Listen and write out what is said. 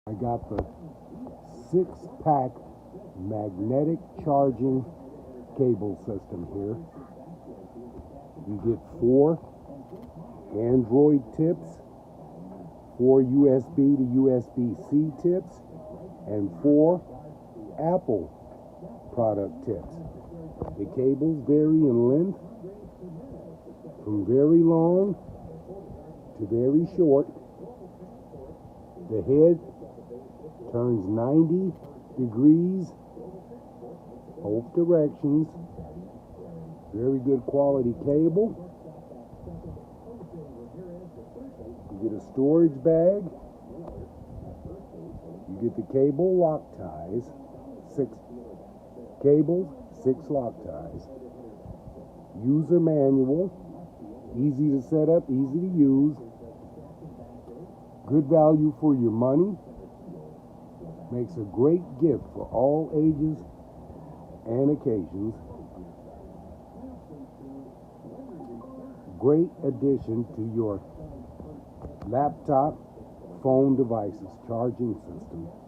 I got the 6-pack magnetic charging cable system here. You get 4 Android tips, 4 USB to USB-C tips, and 4 Apple product tips. The cables vary in length from very long to very short. The head turns 90 degrees both directions. Very good quality cable. You get a storage bag. You get the cable lock ties. 6 cables, 6 lock ties. User manual. Easy to set up, easy to use. Good value for your money. Makes a great gift for all ages and occasions. Great addition to your laptop, phone devices, charging system.